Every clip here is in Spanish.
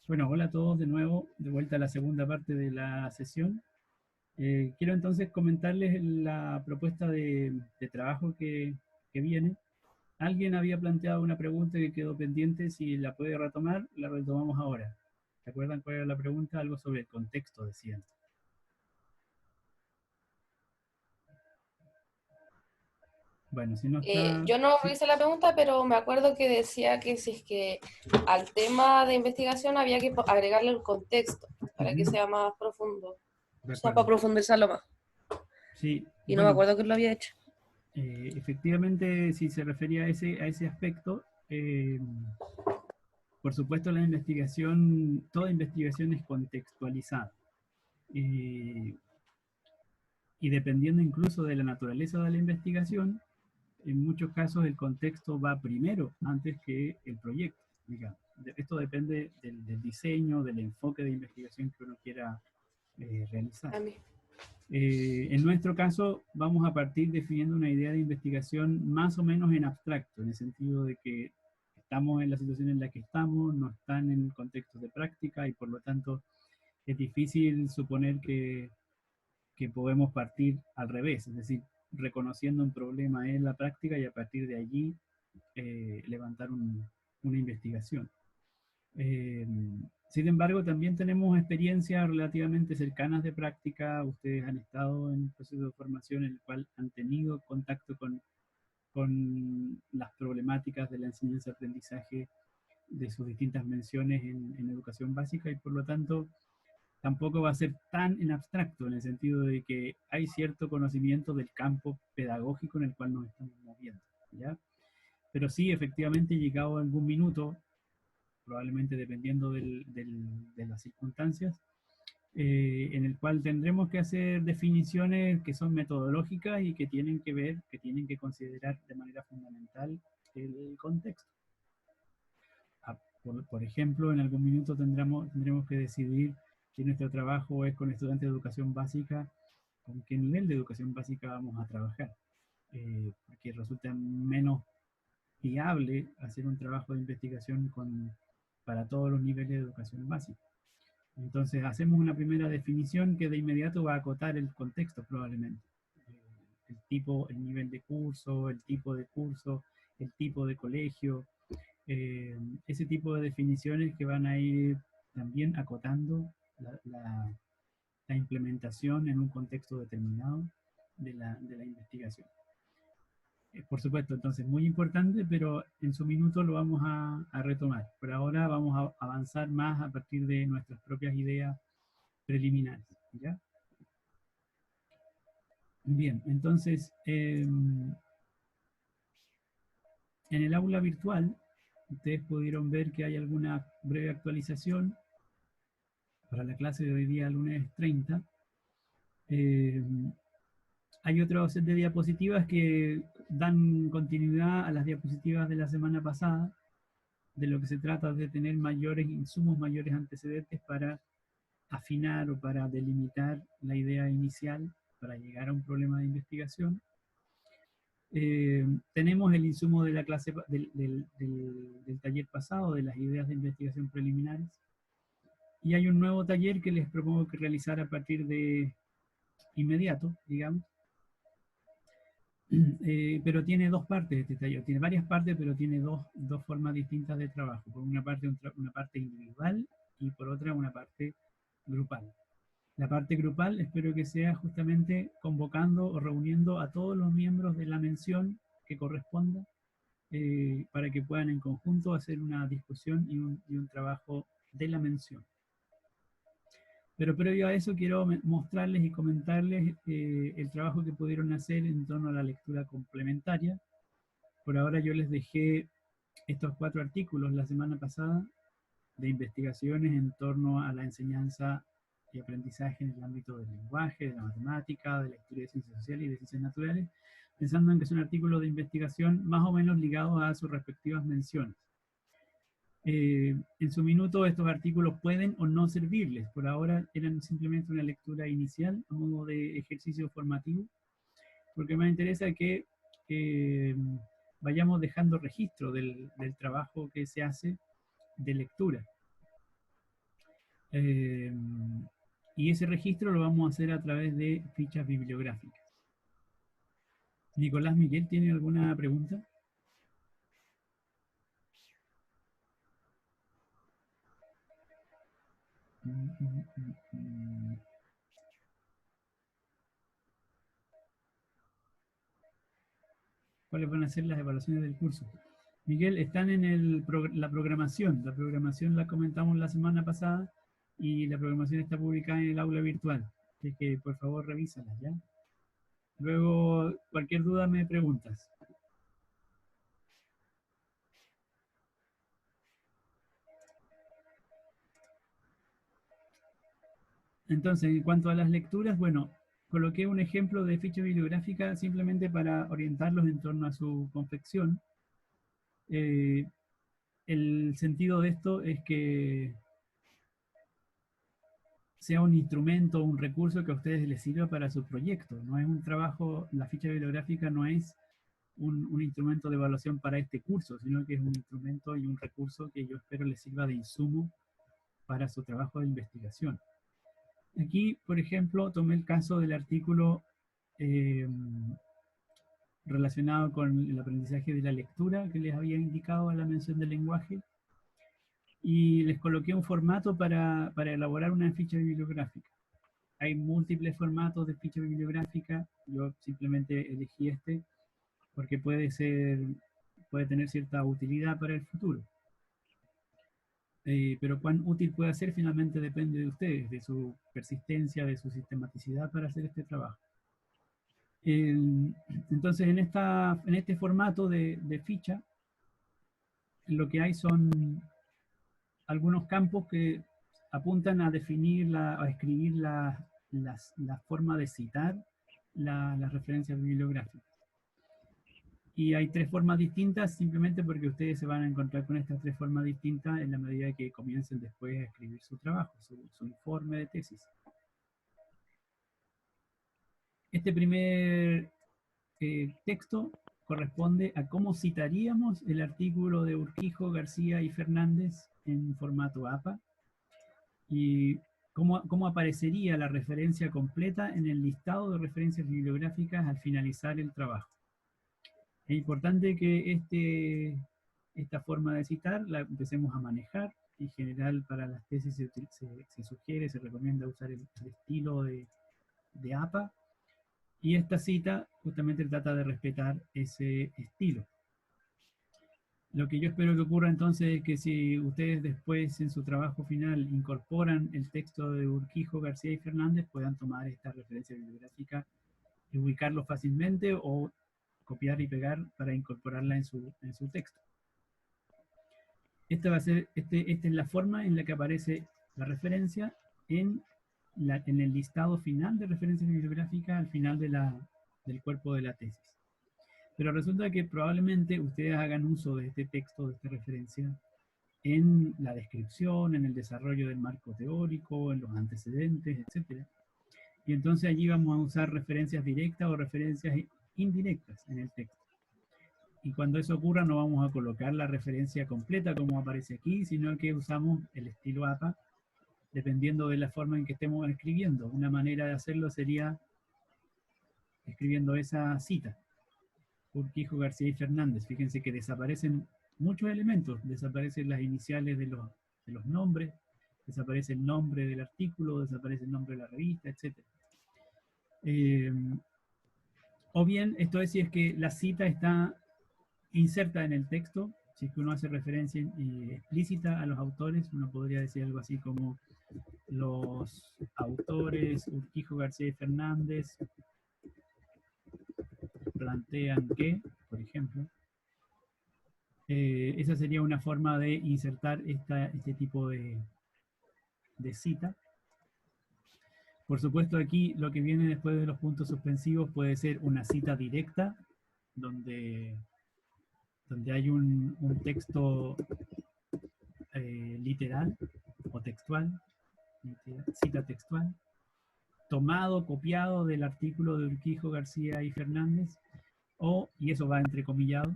Bueno, hola a todos de nuevo, de vuelta a la segunda parte de la sesión. Quiero entonces comentarles la propuesta de trabajo que viene. Alguien había planteado una pregunta que quedó pendiente, si la puede retomar, la retomamos ahora. ¿Se acuerdan cuál era la pregunta? Algo sobre el contexto, decían. Bueno, si no está... Yo no Sí. hice la pregunta, pero me acuerdo que decía que si es que al tema de investigación había que agregarle el contexto para que Ujú, sea más profundo, de o sea, para acuerdo. profundizarlo más. Sí, Y no me bueno, acuerdo que lo había hecho. efectivamente, si se refería a ese aspecto, por supuesto, la investigación, toda investigación es contextualizada. Eh, y dependiendo incluso de la naturaleza de la investigación, en muchos casos el contexto va primero antes que el proyecto, digamos. Esto depende del diseño, del enfoque de investigación que uno quiera realizar. A mí. En nuestro caso, vamos a partir definiendo una idea de investigación más o menos en abstracto, en el sentido de que estamos en la situación en la que estamos, no están en contextos de práctica y por lo tanto es difícil suponer que podemos partir al revés, es decir, reconociendo un problema en la práctica y a partir de allí levantar una investigación. Eh, Sin embargo, también tenemos experiencias relativamente cercanas de práctica. Ustedes han estado en un proceso de formación en el cual han tenido contacto con las problemáticas de la enseñanza-aprendizaje de sus distintas menciones en educación básica y por lo tanto tampoco va a ser tan en abstracto en el sentido de que hay cierto conocimiento del campo pedagógico en el cual nos estamos moviendo, ¿ya? Pero sí, efectivamente, llegado algún minuto, probablemente dependiendo de las circunstancias, en el cual tendremos que hacer definiciones que son metodológicas y que tienen que ver, que tienen que considerar de manera fundamental el contexto. Por ejemplo, en algún minuto tendremos que decidir si nuestro trabajo es con estudiantes de educación básica, con qué nivel de educación básica vamos a trabajar, porque resulta menos viable hacer un trabajo de investigación para todos los niveles de educación básica. Entonces hacemos una primera definición que de inmediato va a acotar el contexto probablemente. El tipo, el nivel de curso, el tipo de colegio, eh, ese tipo de definiciones que van a ir también acotando la implementación en un contexto determinado de la investigación. Por supuesto, entonces muy importante, pero en su minuto lo vamos a retomar. Por ahora vamos a avanzar más a partir de nuestras propias ideas preliminares. ¿Ya? Bien, entonces en el aula virtual ustedes pudieron ver que hay alguna breve actualización para la clase de hoy día, lunes 30. Eh, Hay otro set de diapositivas que dan continuidad a las diapositivas de la semana pasada. De lo que se trata es de tener mayores insumos, mayores antecedentes para afinar o para delimitar la idea inicial para llegar a un problema de investigación. Tenemos el insumo de la clase del taller pasado, de las ideas de investigación preliminares, y hay un nuevo taller que les propongo que realizar a partir de inmediato, digamos. Pero tiene dos partes este taller, tiene varias partes, pero tiene dos formas distintas de trabajo. Por una parte, una parte individual y por otra una parte grupal. La parte grupal espero que sea justamente convocando o reuniendo a todos los miembros de la mención que corresponda para que puedan en conjunto hacer una discusión y un trabajo de la mención. Pero previo a eso quiero mostrarles y comentarles el trabajo que pudieron hacer en torno a la lectura complementaria. Por ahora yo les dejé estos 4 artículos la semana pasada de investigaciones en torno a la enseñanza y aprendizaje en el ámbito del lenguaje, de la matemática, de la historia de ciencias sociales y de ciencias naturales, pensando en que son artículos de investigación más o menos ligados a sus respectivas menciones. En su minuto estos artículos pueden o no servirles. Por ahora eran simplemente una lectura inicial a modo de ejercicio formativo, porque me interesa que eh, vayamos dejando registro del trabajo que se hace de lectura. Eh, y ese registro lo vamos a hacer a través de fichas bibliográficas. Nicolás Miguel, ¿tiene alguna pregunta? ¿Cuáles van a ser las evaluaciones del curso? Miguel, están en la programación. La programación la comentamos la semana pasada y la programación está publicada en el aula virtual. Así que por favor revísalas, ¿ya? Luego, cualquier duda me preguntas. Entonces, en cuanto a las lecturas, bueno, coloqué un ejemplo de ficha bibliográfica simplemente para orientarlos en torno a su confección. El sentido de esto es que sea un instrumento, un recurso que a ustedes les sirva para su proyecto. No es un trabajo, la ficha bibliográfica no es un instrumento de evaluación para este curso, sino que es un instrumento y un recurso que yo espero les sirva de insumo para su trabajo de investigación. Aquí, por ejemplo, tomé el caso del artículo relacionado con el aprendizaje de la lectura que les había indicado a la mención del lenguaje y les coloqué un formato para elaborar una ficha bibliográfica. Hay múltiples formatos de ficha bibliográfica, yo simplemente elegí este porque puede tener cierta utilidad para el futuro. Pero cuán útil puede ser finalmente depende de ustedes, de su persistencia, de su sistematicidad para hacer este trabajo. Entonces, en este formato de ficha, lo que hay son algunos campos que apuntan a definir, a escribir la forma de citar las referencias bibliográficas. Y hay tres formas distintas, simplemente porque ustedes se van a encontrar con estas tres formas distintas en la medida que comiencen después a escribir su trabajo, su informe de tesis. Este primer texto corresponde a cómo citaríamos el artículo de Urquijo, García y Fernández en formato APA y cómo aparecería la referencia completa en el listado de referencias bibliográficas al finalizar el trabajo. Es importante que esta forma de citar la empecemos a manejar. En general, para las tesis se sugiere, se recomienda usar el estilo de APA. Y esta cita justamente trata de respetar ese estilo. Lo que yo espero que ocurra entonces es que si ustedes después en su trabajo final incorporan el texto de Urquijo, García y Fernández, puedan tomar esta referencia bibliográfica y ubicarlo fácilmente o copiar y pegar para incorporarla en su texto. Esta es la forma en la que aparece la referencia en el listado final de referencias bibliográficas al final del cuerpo de la tesis. Pero resulta que probablemente ustedes hagan uso de este texto, de esta referencia, en la descripción, en el desarrollo del marco teórico, en los antecedentes, etc. Y entonces allí vamos a usar referencias directas o referencias indirectas en el texto. Y cuando eso ocurra no vamos a colocar la referencia completa como aparece aquí, sino que usamos el estilo APA, dependiendo de la forma en que estemos escribiendo. Una manera de hacerlo sería escribiendo esa cita. Urquijo, García y Fernández. Fíjense que desaparecen muchos elementos. Desaparecen las iniciales de los nombres, desaparece el nombre del artículo, desaparece el nombre de la revista, etc. O bien, esto es si es que la cita está inserta en el texto, si es que uno hace referencia explícita a los autores, uno podría decir algo así como los autores Urquijo, García y Fernández plantean que, por ejemplo, esa sería una forma de insertar este tipo de cita. Por supuesto, aquí lo que viene después de los puntos suspensivos puede ser una cita directa, donde hay un texto literal o textual, cita textual, tomado, copiado del artículo de Urquijo, García y Fernández, y eso va entrecomillado,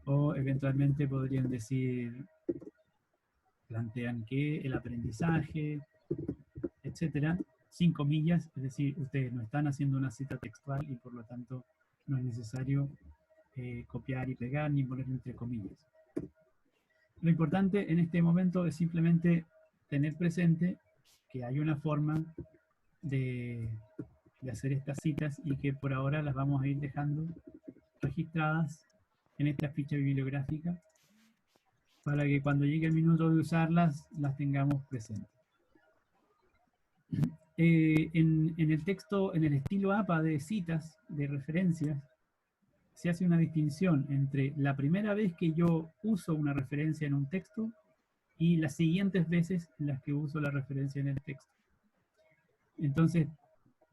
o eventualmente podrían decir plantean que el aprendizaje, etcétera, sin comillas, es decir, ustedes no están haciendo una cita textual y por lo tanto no es necesario copiar y pegar ni poner entre comillas. Lo importante en este momento es simplemente tener presente que hay una forma de hacer estas citas y que por ahora las vamos a ir dejando registradas en esta ficha bibliográfica para que cuando llegue el minuto de usarlas las tengamos presentes. En el texto, en el estilo APA de citas, de referencias, se hace una distinción entre la primera vez que yo uso una referencia en un texto y las siguientes veces en las que uso la referencia en el texto. Entonces,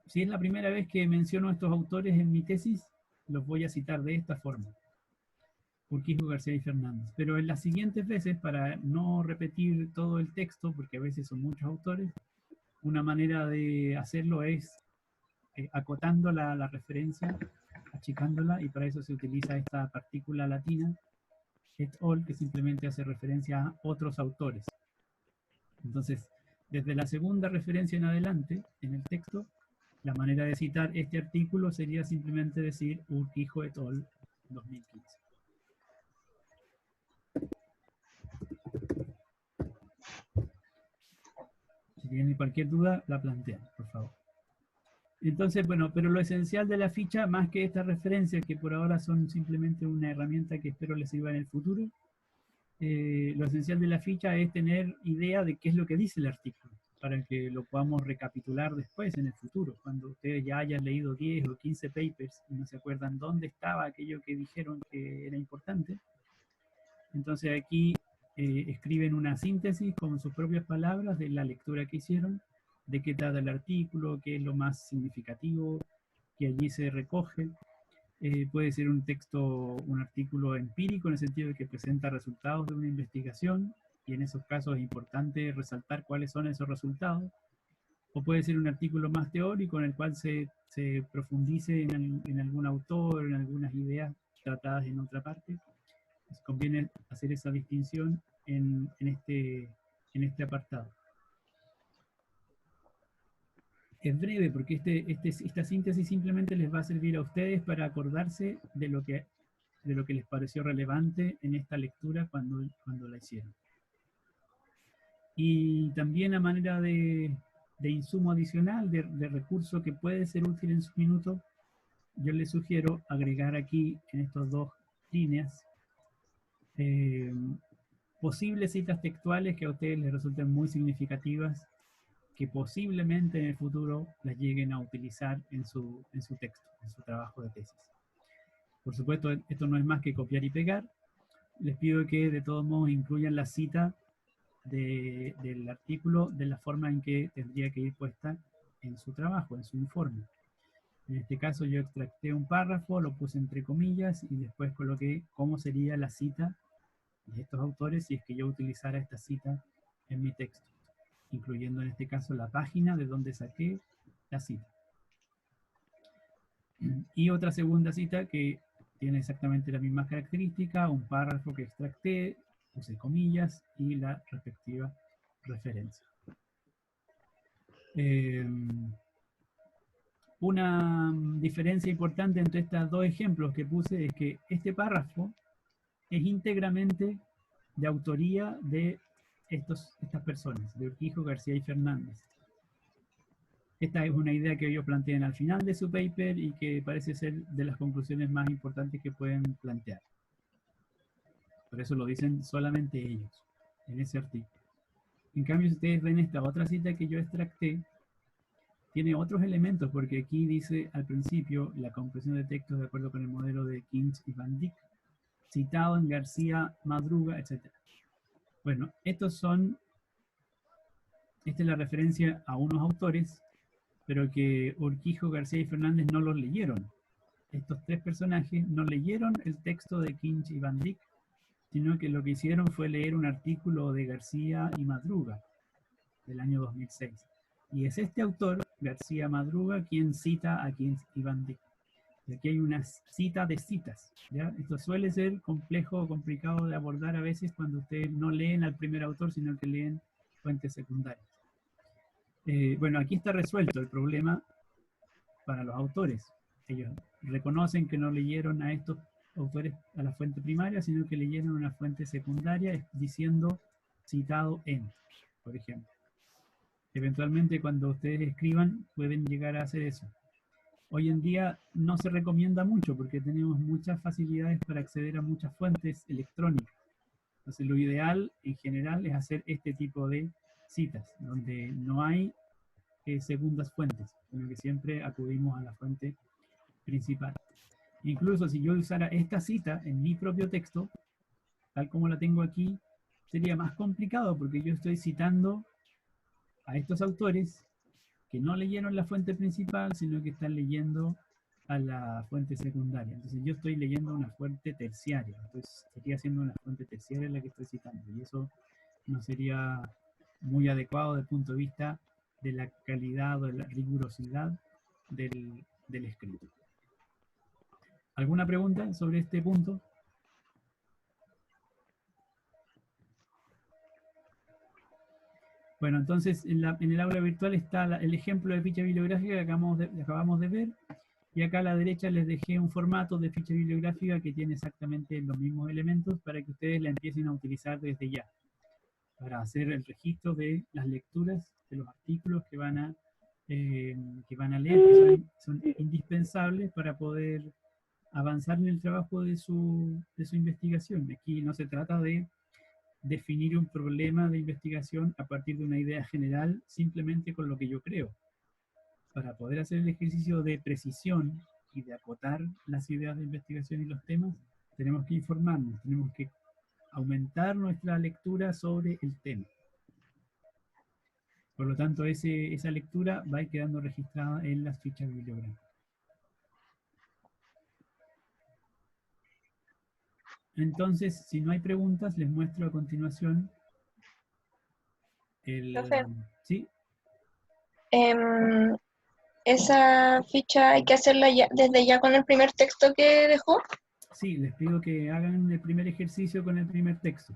si es la primera vez que menciono a estos autores en mi tesis, los voy a citar de esta forma: Urquijo, García y Fernández. Pero en las siguientes veces, para no repetir todo el texto, porque a veces son muchos autores, una manera de hacerlo es acotando la referencia, achicándola, y para eso se utiliza esta partícula latina, et al, que simplemente hace referencia a otros autores. Entonces, desde la segunda referencia en adelante, en el texto, la manera de citar este artículo sería simplemente decir Urquijo et al. 2015. Si tienen cualquier duda, la plantean, por favor. Entonces, bueno, pero lo esencial de la ficha, más que estas referencias, que por ahora son simplemente una herramienta que espero les sirva en el futuro, lo esencial de la ficha es tener idea de qué es lo que dice el artículo, para que lo podamos recapitular después, en el futuro, cuando ustedes ya hayan leído 10 o 15 papers y no se acuerdan dónde estaba aquello que dijeron que era importante. Entonces aquí escriben una síntesis con sus propias palabras de la lectura que hicieron, de qué trata el artículo, qué es lo más significativo que allí se recoge. Puede ser un texto, un artículo empírico, en el sentido de que presenta resultados de una investigación, y en esos casos es importante resaltar cuáles son esos resultados. O puede ser un artículo más teórico en el cual se profundice en algún autor, en algunas ideas tratadas en otra parte. Entonces conviene hacer esa distinción en este apartado. Es breve porque esta síntesis simplemente les va a servir a ustedes para acordarse de lo que les pareció relevante en esta lectura cuando la hicieron. Y también a manera de insumo adicional, de recurso que puede ser útil en su minuto, yo les sugiero agregar aquí en estas dos líneas posibles citas textuales que a ustedes les resulten muy significativas, que posiblemente en el futuro las lleguen a utilizar en su texto, en su trabajo de tesis. Por supuesto, esto no es más que copiar y pegar. Les pido que de todos modos incluyan la cita del artículo de la forma en que tendría que ir puesta en su trabajo, en su informe. En este caso yo extracté un párrafo, lo puse entre comillas y después coloqué cómo sería la cita de estos autores si es que yo utilizara esta cita en mi texto, incluyendo en este caso la página de donde saqué la cita. Y otra segunda cita que tiene exactamente la misma característica, un párrafo que extracté, puse comillas y la respectiva referencia. Una diferencia importante entre estos dos ejemplos que puse es que este párrafo es íntegramente de autoría de estas personas, de Urquijo, García y Fernández. Esta es una idea que ellos plantean al final de su paper y que parece ser de las conclusiones más importantes que pueden plantear. Por eso lo dicen solamente ellos, en ese artículo. En cambio, si ustedes ven esta otra cita que yo extracté, tiene otros elementos, porque aquí dice al principio la compresión de textos de acuerdo con el modelo de Kinch y Van Dyck, citado en García, Madruga, etc. Bueno, esta es la referencia a unos autores, pero que Urquijo, García y Fernández no los leyeron. Estos tres personajes no leyeron el texto de Kinch y Van Dyck, sino que lo que hicieron fue leer un artículo de García y Madruga, del año 2006. Y es este autor, García Madruga, quien cita a Kinch y Van Dyck. Aquí hay una cita de citas, ¿ya? Esto suele ser complejo o complicado de abordar a veces cuando ustedes no leen al primer autor, sino que leen fuentes secundarias. Bueno, aquí está resuelto el problema para los autores. Ellos reconocen que no leyeron a estos autores a la fuente primaria, sino que leyeron una fuente secundaria diciendo citado en, por ejemplo. Eventualmente cuando ustedes escriban pueden llegar a hacer eso. Hoy en día no se recomienda mucho porque tenemos muchas facilidades para acceder a muchas fuentes electrónicas. Entonces lo ideal en general es hacer este tipo de citas, donde no hay segundas fuentes, sino que siempre acudimos a la fuente principal. Incluso si yo usara esta cita en mi propio texto, tal como la tengo aquí, sería más complicado porque yo estoy citando a estos autores que no leyeron la fuente principal, sino que están leyendo a la fuente secundaria. Entonces yo estoy leyendo una fuente terciaria, entonces estaría siendo una fuente terciaria la que estoy citando, y eso no sería muy adecuado desde el punto de vista de la calidad o de la rigurosidad del escrito. ¿Alguna pregunta sobre este punto? Bueno, entonces en el aula virtual está el ejemplo de ficha bibliográfica que acabamos de ver, y acá a la derecha les dejé un formato de ficha bibliográfica que tiene exactamente los mismos elementos para que ustedes la empiecen a utilizar desde ya, para hacer el registro de las lecturas de los artículos que van a leer, que son indispensables para poder avanzar en el trabajo de su investigación. Aquí no se trata de definir un problema de investigación a partir de una idea general simplemente con lo que yo creo. Para poder hacer el ejercicio de precisión y de acotar las ideas de investigación y los temas, tenemos que informarnos, tenemos que aumentar nuestra lectura sobre el tema. Por lo tanto, esa lectura va a ir quedando registrada en las fichas bibliográficas. Entonces, si no hay preguntas, les muestro a continuación Profe, ¿sí? esa ficha hay que hacerla desde ya con el primer texto que dejó. Sí, les pido que hagan el primer ejercicio con el primer texto.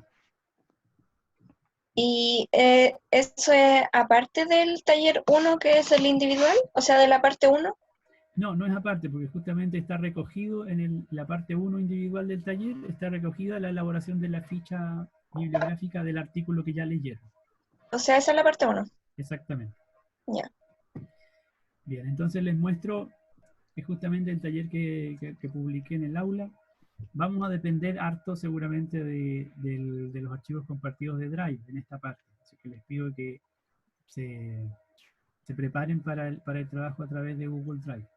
Y eso es aparte del taller 1, que es el individual, o sea, de la parte 1. No, no es aparte, porque justamente está recogido en la parte 1 individual del taller, está recogida la elaboración de la ficha bibliográfica del artículo que ya leyeron. O sea, esa es la parte 1. Exactamente. Ya. Bien, entonces les muestro justamente el taller que publiqué en el aula. Vamos a depender harto seguramente de los archivos compartidos de Drive en esta parte. Así que les pido que se preparen para el trabajo a través de Google Drive.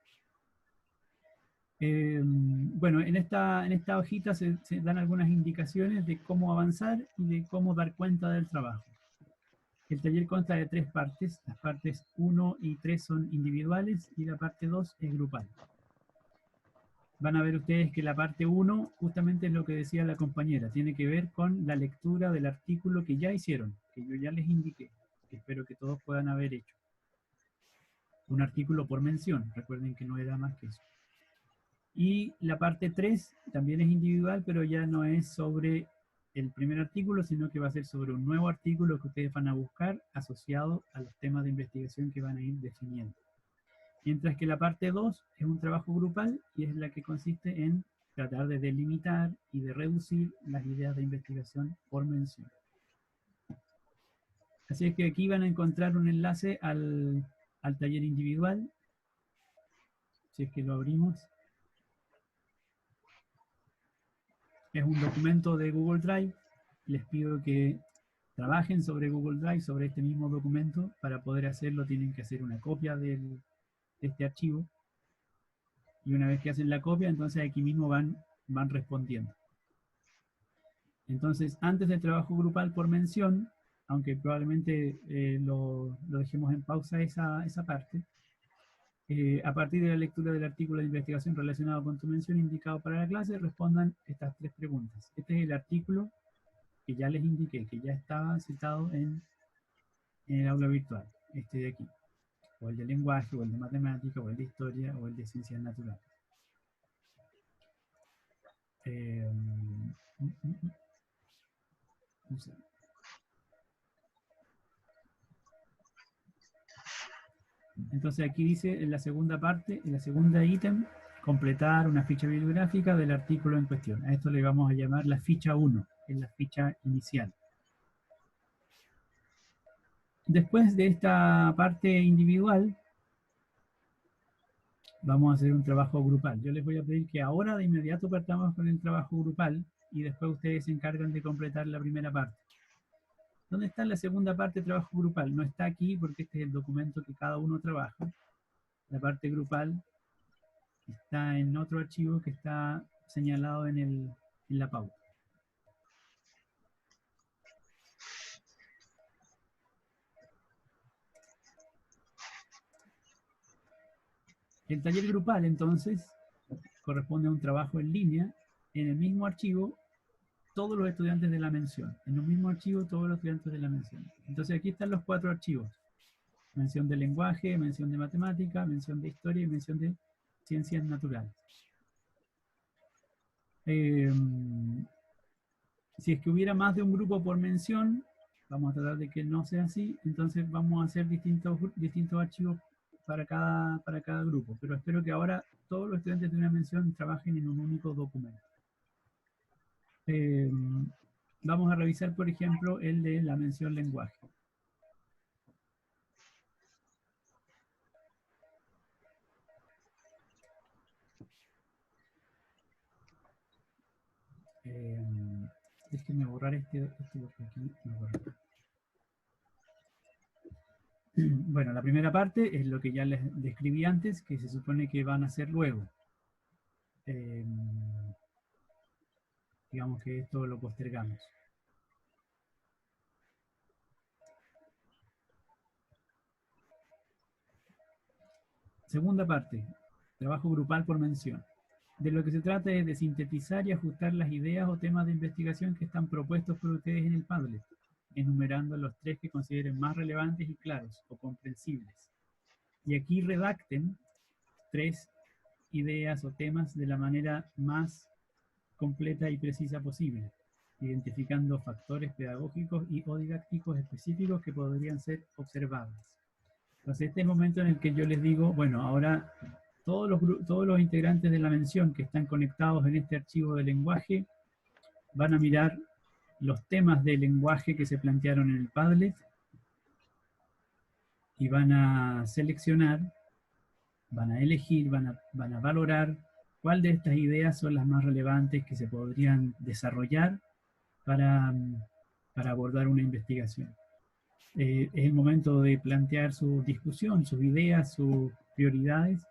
Bueno, en esta hojita se dan algunas indicaciones de cómo avanzar y de cómo dar cuenta del trabajo. El taller consta de 3 partes. Las partes 1 y 3 son individuales y la parte 2 es grupal. Van a ver ustedes que la parte 1 justamente es lo que decía la compañera, tiene que ver con la lectura del artículo que ya hicieron, que yo ya les indiqué, que espero que todos puedan haber hecho. Un artículo por mención, recuerden que no era más que eso. Y la parte 3 también es individual, pero ya no es sobre el primer artículo, sino que va a ser sobre un nuevo artículo que ustedes van a buscar asociado a los temas de investigación que van a ir definiendo. Mientras que la parte 2 es un trabajo grupal y es la que consiste en tratar de delimitar y de reducir las ideas de investigación por mención. Así es que aquí van a encontrar un enlace al taller individual, si es que lo abrimos. Es un documento de Google Drive. Les pido que trabajen sobre Google Drive, sobre este mismo documento. Para poder hacerlo tienen que hacer una copia de este archivo. Y una vez que hacen la copia, entonces aquí mismo van respondiendo. Entonces, antes del trabajo grupal por mención, aunque probablemente lo dejemos en pausa esa parte, a partir de la lectura del artículo de investigación relacionado con tu mención indicado para la clase, respondan estas 3 preguntas. Este es el artículo que ya les indiqué, que ya estaba citado en el aula virtual, este de aquí, o el de lenguaje, o el de matemática, o el de historia, o el de ciencias naturales. Un segundo. Entonces aquí dice en la segunda parte, en la segunda ítem, completar una ficha bibliográfica del artículo en cuestión. A esto le vamos a llamar la ficha 1, que es la ficha inicial. Después de esta parte individual, vamos a hacer un trabajo grupal. Yo les voy a pedir que ahora de inmediato partamos con el trabajo grupal y después ustedes se encargan de completar la primera parte. ¿Dónde está la segunda parte de trabajo grupal? No está aquí porque este es el documento que cada uno trabaja. La parte grupal está en otro archivo que está señalado en la pauta. El taller grupal, entonces, corresponde a un trabajo en línea en el mismo archivo, todos los estudiantes de la mención. En un mismo archivo, todos los estudiantes de la mención. Entonces aquí están los 4 archivos. Mención de lenguaje, mención de matemática, mención de historia y mención de ciencias naturales. Si es que hubiera más de un grupo por mención, vamos a tratar de que no sea así, entonces vamos a hacer distintos archivos para cada grupo. Pero espero que ahora todos los estudiantes de una mención trabajen en un único documento. Vamos a revisar, por ejemplo, el de la mención lenguaje. Déjenme borrar este porque aquí me borré. Bueno, la primera parte es lo que ya les describí antes, que se supone que van a hacer luego. Digamos que esto lo postergamos. Segunda parte, trabajo grupal por mención. De lo que se trata es de sintetizar y ajustar las ideas o temas de investigación que están propuestos por ustedes en el Padlet, enumerando los 3 que consideren más relevantes y claros o comprensibles. Y aquí redacten 3 ideas o temas de la manera más completa y precisa posible, identificando factores pedagógicos y o didácticos específicos que podrían ser observables. Entonces este es el momento en el que yo les digo, bueno, ahora todos los integrantes de la mención que están conectados en este archivo de lenguaje van a mirar los temas de lenguaje que se plantearon en el Padlet y van a seleccionar, van a elegir, van a valorar cuál de estas ideas son las más relevantes que se podrían desarrollar para abordar una investigación. Es el momento de plantear su discusión, sus ideas, sus prioridades,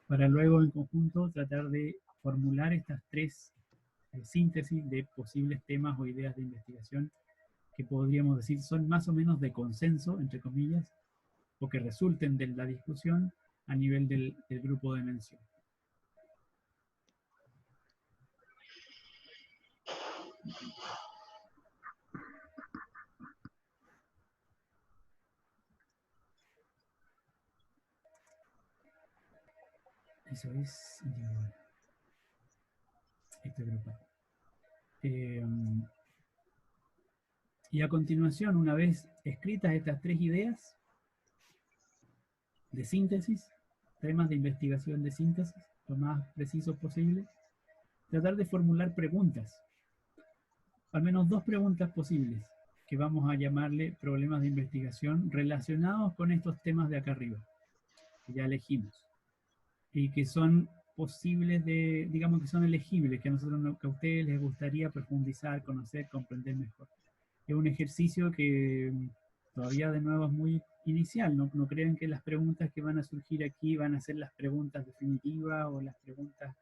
para luego en conjunto tratar de formular estas 3 síntesis de posibles temas o ideas de investigación que podríamos decir son más o menos de consenso, entre comillas, o que resulten de la discusión a nivel del grupo de mención. Eso es individual. Este grupo. Y a continuación, una vez escritas estas 3 ideas de síntesis, temas de investigación de síntesis, lo más precisos posible, tratar de formular preguntas, al menos 2 preguntas posibles, que vamos a llamarle problemas de investigación relacionados con estos temas de acá arriba, que ya elegimos, y que son posibles de, digamos que son elegibles, que a ustedes les gustaría profundizar, conocer, comprender mejor. Es un ejercicio que todavía de nuevo es muy inicial, no crean que las preguntas que van a surgir aquí van a ser las preguntas definitivas o las preguntas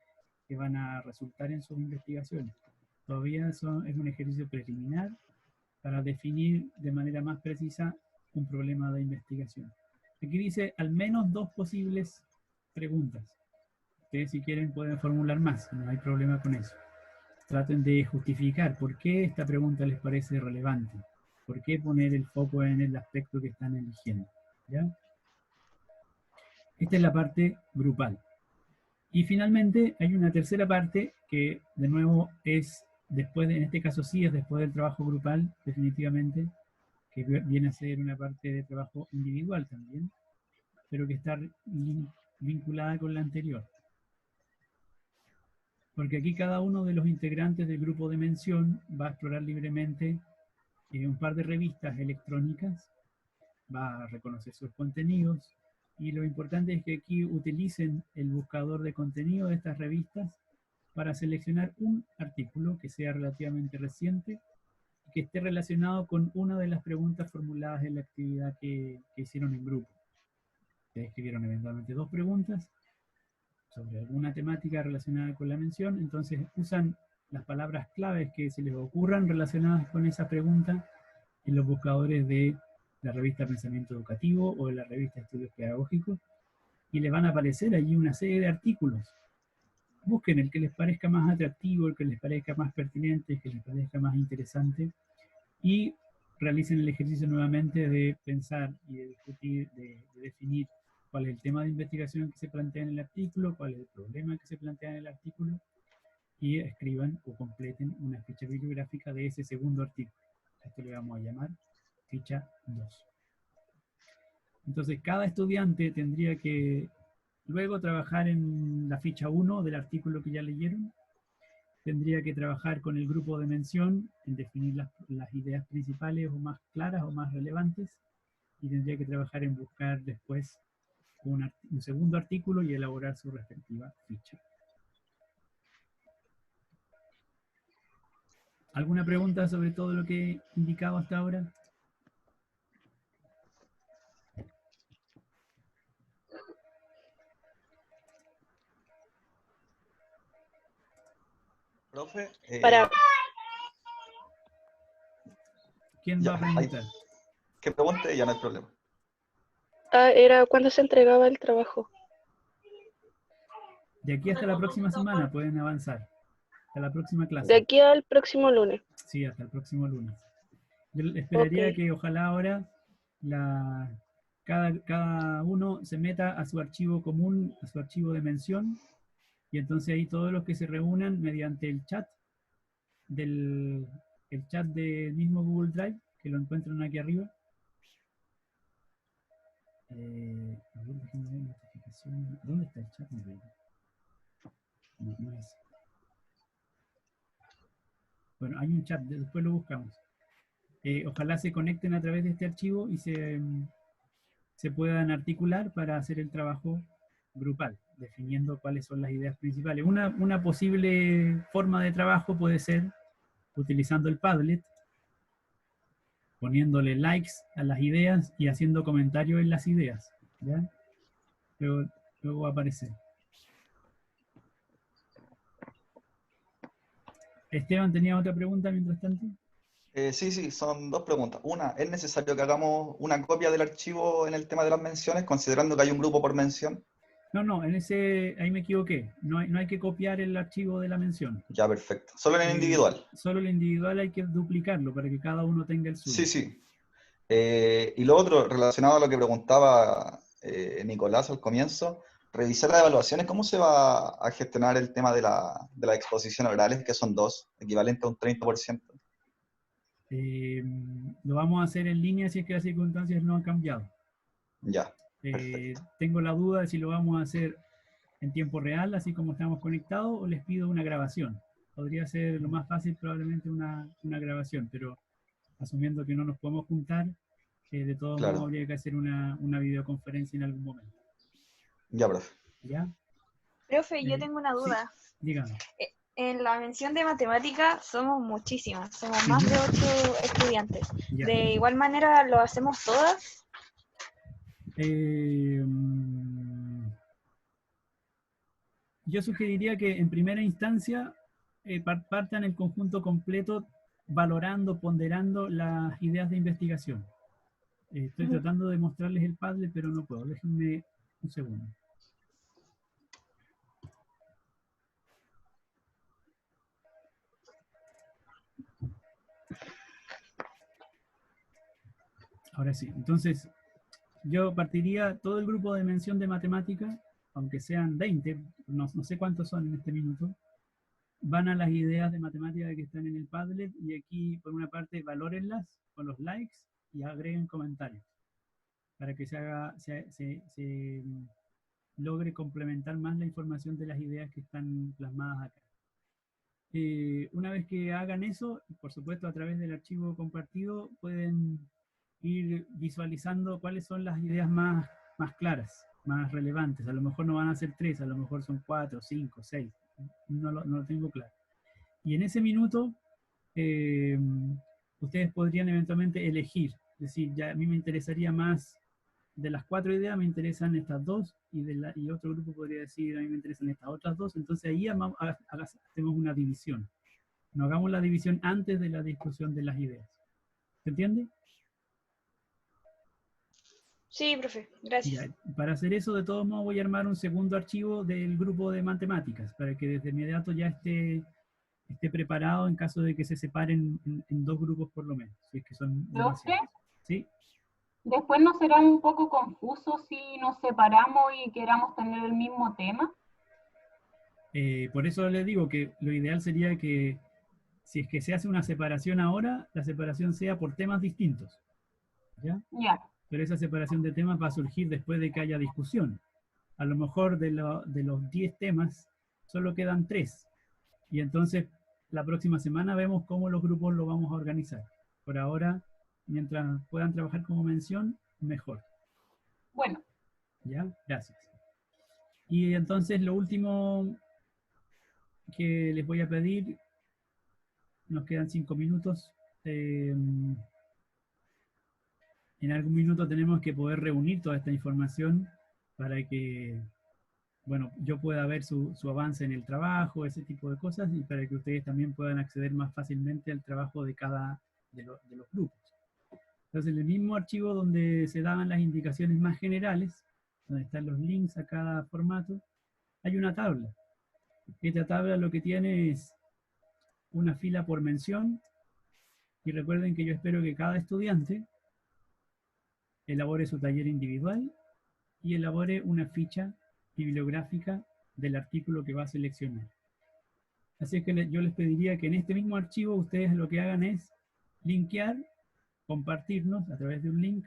que van a resultar en sus investigaciones. Todavía es un ejercicio preliminar para definir de manera más precisa un problema de investigación. Aquí dice al menos 2 posibles preguntas. Ustedes si quieren pueden formular más, no hay problema con eso. Traten de justificar por qué esta pregunta les parece relevante, por qué poner el foco en el aspecto que están eligiendo, ¿ya? Esta es la parte grupal. Y finalmente hay una tercera parte que de nuevo es después, en este caso sí es después del trabajo grupal, definitivamente, que viene a ser una parte de trabajo individual también, pero que está vinculada con la anterior. Porque aquí cada uno de los integrantes del grupo de mención va a explorar libremente un par de revistas electrónicas, va a reconocer sus contenidos, y lo importante es que aquí utilicen el buscador de contenido de estas revistas para seleccionar un artículo que sea relativamente reciente y que esté relacionado con una de las preguntas formuladas en la actividad que hicieron en grupo. Ustedes escribieron eventualmente 2 preguntas sobre alguna temática relacionada con la mención, entonces usan las palabras claves que se les ocurran relacionadas con esa pregunta en los buscadores de la revista Pensamiento Educativo o de la revista Estudios Pedagógicos, y les van a aparecer allí una serie de artículos. Busquen el que les parezca más atractivo, el que les parezca más pertinente, el que les parezca más interesante, y realicen el ejercicio nuevamente de pensar y de discutir, de definir cuál es el tema de investigación que se plantea en el artículo, cuál es el problema que se plantea en el artículo, y escriban o completen una ficha bibliográfica de ese segundo artículo. A esto le vamos a llamar ficha 2. Entonces, cada estudiante tendría que luego trabajar en la ficha 1 del artículo que ya leyeron, tendría que trabajar con el grupo de mención en definir las ideas principales o más claras o más relevantes, y tendría que trabajar en buscar después un segundo artículo y elaborar su respectiva ficha. ¿Alguna pregunta sobre todo lo que he indicado hasta ahora? Profe, ¿Quién va a preguntar? Que pregunte, ya no hay problema. Era cuando se entregaba el trabajo. De aquí hasta la próxima semana pueden avanzar. Hasta la próxima clase. De aquí al próximo lunes. Sí, hasta el próximo lunes. Yo esperaría que ojalá ahora cada uno se meta a su archivo común, a su archivo de mención, y entonces ahí todos los que se reúnan mediante el chat del mismo Google Drive, que lo encuentran aquí arriba. A ver, déjenme ver notificaciones. ¿Dónde está el chat? No, no es. Bueno, hay un chat, después lo buscamos. Ojalá se conecten a través de este archivo y se puedan articular para hacer el trabajo grupal, definiendo cuáles son las ideas principales. Una posible forma de trabajo puede ser utilizando el Padlet, poniéndole likes a las ideas y haciendo comentarios en las ideas. ¿Ya? Luego va a aparecer. Esteban, ¿tenía otra pregunta mientras tanto? Sí, son 2 preguntas. Una, ¿es necesario que hagamos una copia del archivo en el tema de las menciones, considerando que hay un grupo por mención? No, ahí me equivoqué. No hay que copiar el archivo de la mención. Ya, perfecto. Solo en el individual. Solo el individual hay que duplicarlo para que cada uno tenga el suyo. Sí. Y lo otro, relacionado a lo que preguntaba Nicolás al comienzo, revisar las evaluaciones, ¿cómo se va a gestionar el tema de la exposición orales, que son 2, equivalente a un 30%? Lo vamos a hacer en línea si es que las circunstancias no han cambiado. Ya, perfecto. Tengo la duda de si lo vamos a hacer en tiempo real, así como estamos conectados, o les pido una grabación. Podría ser lo más fácil probablemente una grabación, pero asumiendo que no nos podemos juntar, de todos modos habría que hacer una videoconferencia en algún momento. Ya, profe. ¿Ya? Profe, yo tengo una duda. Sí, dígame. En la mención de matemática somos muchísimas, somos más de 8 estudiantes. Ya. ¿De igual manera lo hacemos todas? Yo sugeriría que en primera instancia partan el conjunto completo valorando, ponderando las ideas de investigación. Estoy tratando de mostrarles el Padlet, pero no puedo. Déjenme un segundo. Ahora sí. Entonces, yo partiría todo el grupo de mención de matemática aunque sean 20, no sé cuántos son en este minuto, van a las ideas de matemática que están en el Padlet, y aquí, por una parte, valórenlas con los likes y agreguen comentarios, para que se logre complementar más la información de las ideas que están plasmadas acá. Una vez que hagan eso, por supuesto a través del archivo compartido, pueden ir visualizando cuáles son las ideas más claras, más relevantes. A lo mejor no van a ser 3, a lo mejor son 4, 5, 6. No lo tengo claro. Y en ese minuto, ustedes podrían eventualmente elegir. Es decir, ya a mí me interesaría más, de las 4 ideas me interesan estas 2, y otro grupo podría decir, a mí me interesan estas otras 2. Entonces ahí hacemos una división. No hagamos la división antes de la discusión de las ideas. ¿Se entiende? Sí, profe, gracias. Ya, para hacer eso, de todos modos, voy a armar un segundo archivo del grupo de matemáticas, para que desde inmediato ya esté preparado en caso de que se separen en 2 grupos por lo menos, si es que son demasiados. ¿Sí? Después no será un poco confuso si nos separamos y queramos tener el mismo tema. Por eso les digo que lo ideal sería que, si es que se hace una separación ahora, la separación sea por temas distintos. ¿Ya? Ya. Pero esa separación de temas va a surgir después de que haya discusión. A lo mejor de los 10 temas, solo quedan 3. Y entonces, la próxima semana vemos cómo los grupos lo vamos a organizar. Por ahora, mientras puedan trabajar como mención, mejor. Bueno. ¿Ya? Gracias. Y entonces, lo último que les voy a pedir, nos quedan 5 minutos. En algún minuto tenemos que poder reunir toda esta información para que, bueno, yo pueda ver su avance en el trabajo, ese tipo de cosas, y para que ustedes también puedan acceder más fácilmente al trabajo de cada de los grupos. Entonces, en el mismo archivo donde se daban las indicaciones más generales, donde están los links a cada formato, hay una tabla. Esta tabla lo que tiene es una fila por mención, y recuerden que yo espero que cada estudiante elabore su taller individual y elabore una ficha bibliográfica del artículo que va a seleccionar. Así es que yo les pediría que en este mismo archivo ustedes lo que hagan es linkear, compartirnos a través de un link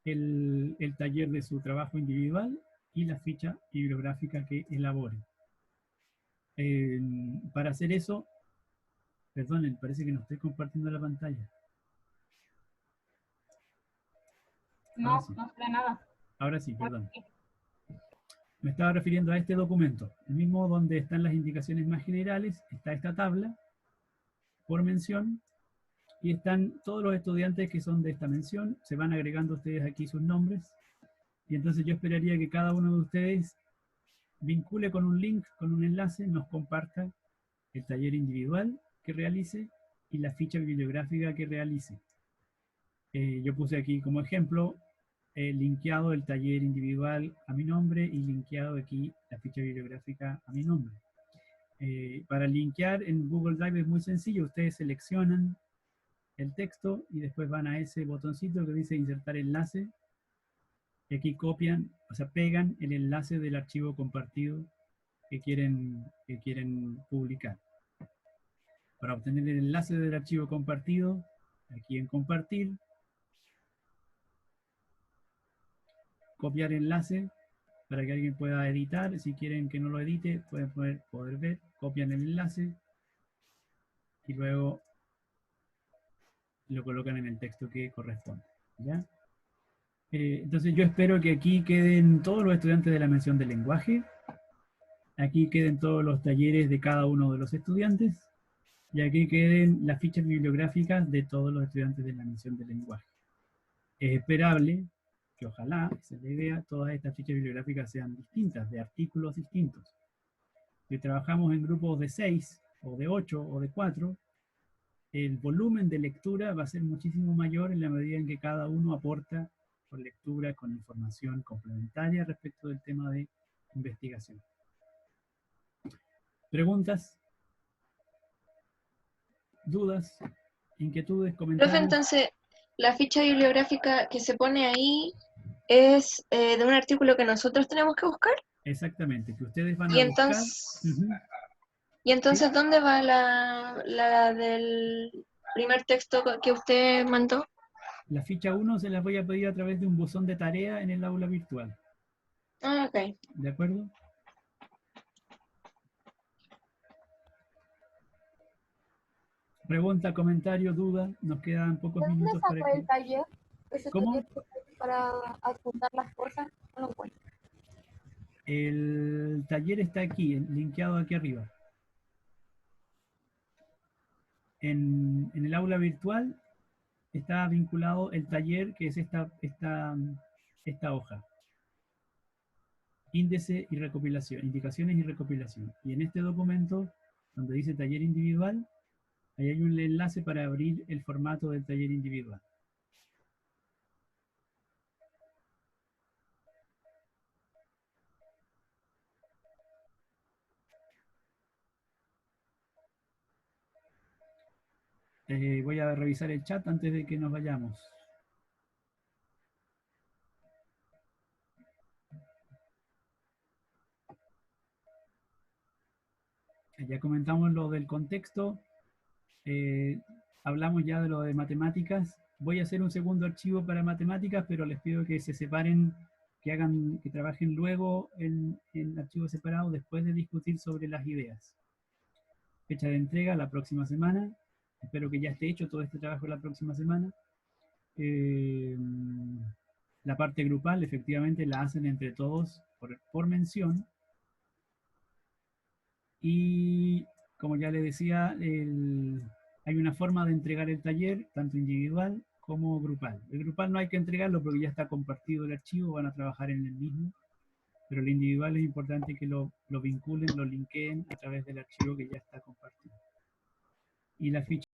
el taller de su trabajo individual y la ficha bibliográfica que elaboren. Para hacer eso, perdonen, parece que no estoy compartiendo la pantalla. No, sí. No sé nada. Ahora sí, perdón. Me estaba refiriendo a este documento, el mismo donde están las indicaciones más generales, está esta tabla por mención, y están todos los estudiantes que son de esta mención, se van agregando ustedes aquí sus nombres, y entonces yo esperaría que cada uno de ustedes vincule con un link, con un enlace, nos comparta el taller individual que realice y la ficha bibliográfica que realice. Yo puse aquí como ejemplo linkeado el taller individual a mi nombre y linkeado aquí la ficha bibliográfica a mi nombre. Para linkear en Google Drive es muy sencillo, ustedes seleccionan el texto y después van a ese botoncito que dice insertar enlace, y aquí copian, o sea, pegan el enlace del archivo compartido que quieren publicar. Para obtener el enlace del archivo compartido, aquí en compartir, copiar enlace para que alguien pueda editar. Si quieren que no lo edite, pueden poder ver, copian el enlace y luego lo colocan en el texto que corresponde. ¿Ya? Entonces yo espero que aquí queden todos los estudiantes de la mención del lenguaje, aquí queden todos los talleres de cada uno de los estudiantes, y aquí queden las fichas bibliográficas de todos los estudiantes de la mención del lenguaje. Es esperable que ojalá, esa es la idea, todas estas fichas bibliográficas sean distintas, de artículos distintos. Si trabajamos en grupos de 6, o de 8, o de 4, el volumen de lectura va a ser muchísimo mayor en la medida en que cada uno aporta con lectura, con información complementaria respecto del tema de investigación. ¿Preguntas? ¿Dudas? ¿Inquietudes? ¿Comentarios? Profe, entonces, la ficha bibliográfica que se pone ahí es de un artículo que nosotros tenemos que buscar. Exactamente, que ustedes van a Y buscar. entonces, Ujú. y entonces ¿dónde va la del primer texto que usted mandó? La ficha 1 se las voy a pedir a través de un buzón de tarea en el aula virtual. Ah, ok. ¿De acuerdo? Pregunta, comentario, duda. Nos quedan pocos ¿De dónde minutos para saca que... el taller? Ese ¿Cómo? taller para adjuntar las cosas, no lo encuentro. El taller está aquí, linkeado aquí arriba. En el aula virtual está vinculado el taller, que es esta hoja. Índice y recopilación, indicaciones y recopilación. Y en este documento, donde dice taller individual, ahí hay un enlace para abrir el formato del taller individual. Voy a revisar el chat antes de que nos vayamos. Ya comentamos lo del contexto, hablamos ya de lo de matemáticas. Voy a hacer un segundo archivo para matemáticas, pero les pido que se separen, que trabajen luego en archivos separados después de discutir sobre las ideas. Fecha de entrega la próxima semana. Espero que ya esté hecho todo este trabajo la próxima semana. La parte grupal efectivamente la hacen entre todos por mención. Y como ya les decía, hay una forma de entregar el taller, tanto individual como grupal. El grupal no hay que entregarlo porque ya está compartido el archivo, van a trabajar en el mismo, pero el individual es importante que lo vinculen, lo linkeen a través del archivo que ya está compartido. Y la ficha